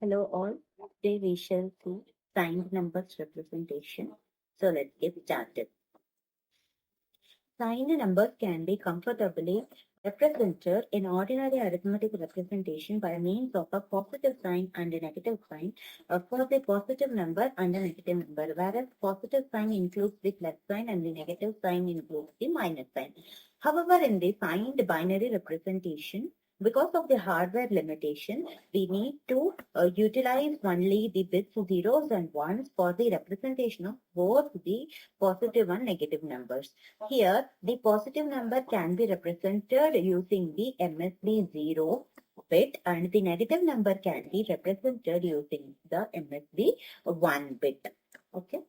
Hello all. Today we shall see signed numbers representation. So let's get started. Signed numbers can be comfortably represented in ordinary arithmetic representation by means of a positive sign and a negative sign for the positive number and a negative number, whereas positive sign includes the plus sign and the negative sign includes the minus sign. However, in the signed binary representation, because of the hardware limitation, we need to utilize only the bits zeros and ones for the representation of both the positive and negative numbers. Here, the positive number can be represented using the MSB 0 bit and the negative number can be represented using the MSB 1 bit. Okay.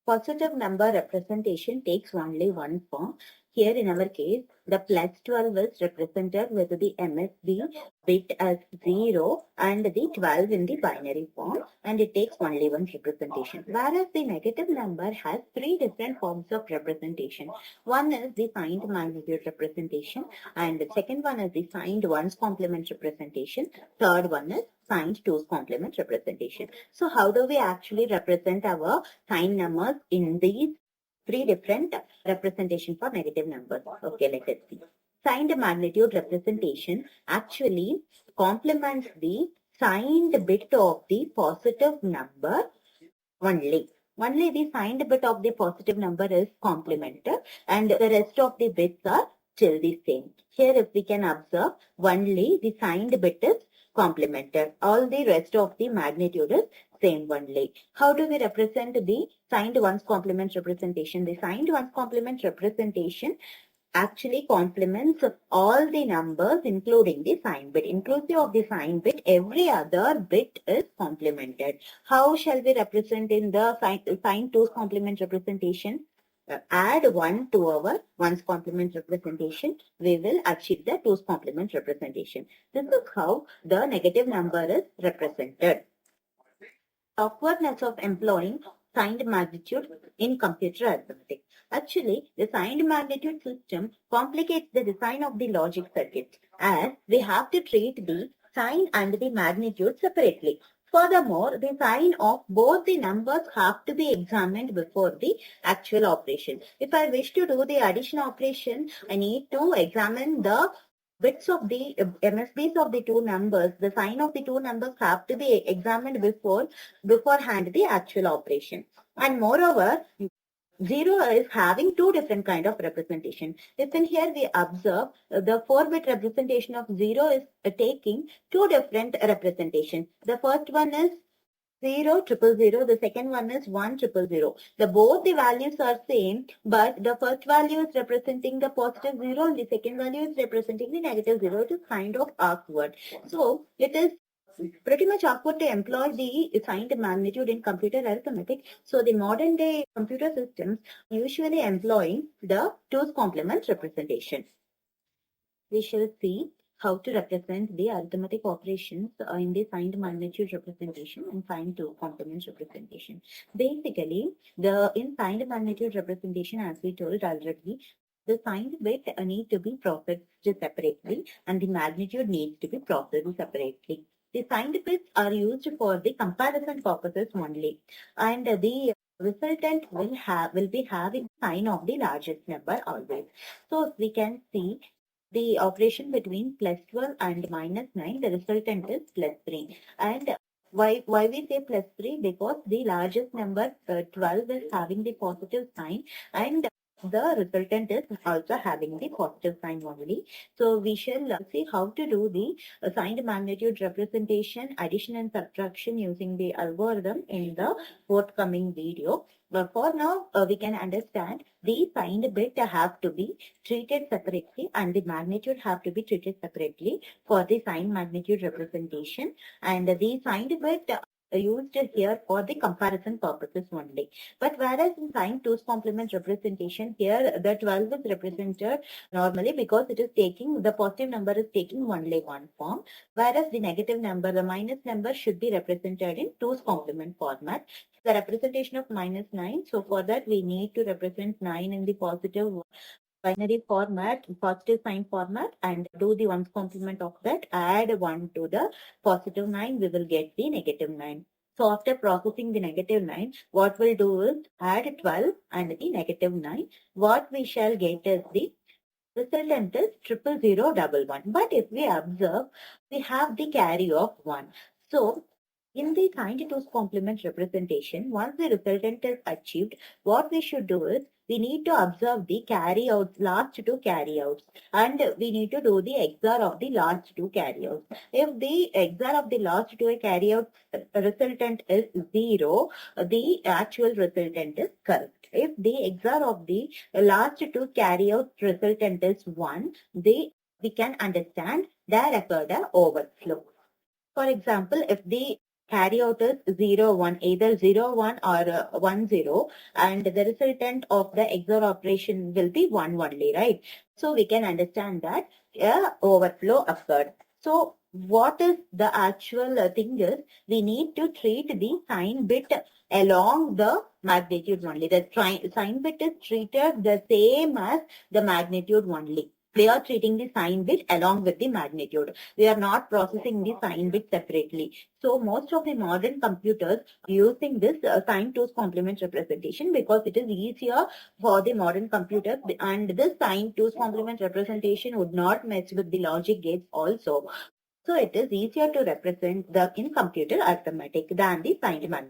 Positive number representation takes only one form. Here in our case, the plus 12 is represented with the MSB bit as 0 and the 12 in the binary form, and it takes only one representation. Whereas the negative number has three different forms of representation. One is the signed magnitude representation, and the second one is the signed ones complement representation. Third one is signed 2's complement representation. So how do we actually represent our signed numbers in these three different representation for negative numbers? Okay, let us see. Signed magnitude representation actually complements the signed bit of the positive number only. Only the signed bit of the positive number is complemented and the rest of the bits are still the same. Here if we can observe, only the signed bit is complemented. All the rest of the magnitude is same only. How do we represent the signed ones complement representation? The signed ones complement representation actually complements all the numbers including the sign bit. Inclusive of the sign bit, every other bit is complemented. How shall we represent in the sign 2's complement representation? Add 1 to our 1's complement representation, we will achieve the 2's complement representation. This is how the negative number is represented. Awkwardness of employing signed magnitude in computer arithmetic. Actually, the signed magnitude system complicates the design of the logic circuit as we have to treat the sign and the magnitude separately. Furthermore, the sign of both the numbers have to be examined before the actual operation. If I wish to do the addition operation, I need to examine the bits of the MSBs of the two numbers. The sign of the two numbers have to be examined beforehand the actual operation. And moreover, 0 is having two different kind of representation. If in here we observe the 4-bit representation of 0 is taking two different representations. The first one is 0 triple 0. The second one is 1 triple 0. Both the values are same, but the first value is representing the positive 0 and the second value is representing the negative 0. It is kind of awkward. So it is pretty much awkward to employ the signed magnitude in computer arithmetic. So the modern day computer systems usually employing the 2's complement representation. We shall see how to represent the arithmetic operations in the signed magnitude representation and signed 2 complement representation. Basically, in signed magnitude representation, as we told already, the signed bit need to be processed separately and the magnitude needs to be processed separately. The signed bits are used for the comparison purposes only, and the resultant will be having sign of the largest number always. So we can see the operation between plus 12 and minus 9, the resultant is plus 3. And why we say plus 3? Because the largest number 12 is having the positive sign and the resultant is also having the positive sign only. So we shall see how to do the signed magnitude representation, addition and subtraction using the algorithm in the forthcoming video. But for now, we can understand the signed bit have to be treated separately and the magnitude have to be treated separately for the signed magnitude representation, and the signed bit used here for the comparison purposes only. But whereas in signed 2's complement representation, here the 12 is represented normally because it is taking, the positive number is taking only one form, whereas the negative number, the minus number, should be represented in 2's complement format. The representation of minus 9, so for that we need to represent 9 in the positive binary format, positive sign format, and do the ones complement of that, add 1 to the positive 9, we will get the negative 9. So after processing the negative 9, what we'll do is add 12 and the negative 9. What we shall get is the resultant is 00011. But if we observe, we have the carry of 1. So in the 92's complement representation, once the resultant is achieved, what we should do is we need to observe the carry outs, last two carry outs, and we need to do the XOR of the last two carry outs. If the XOR of the last two carry out resultant is 0, the actual resultant is correct. If the XOR of the last two carry out resultant is 1, we can understand there occurred a overflow. For example, if the carry out is 0, 1, either 0, 1 or 1, 0, and the resultant of the XOR operation will be 1 only, right? So we can understand that overflow occurred. So what is the actual thing is, we need to treat the sign bit along the magnitude only. The sign bit is treated the same as the magnitude only. We are treating the sign bit along with the magnitude. We are not processing the sign bit separately. So most of the modern computers are using this sign 2's complement representation because it is easier for the modern computers, and this sign 2's complement representation would not mess with the logic gates also. So it is easier to represent the in computer arithmetic than the signed manual.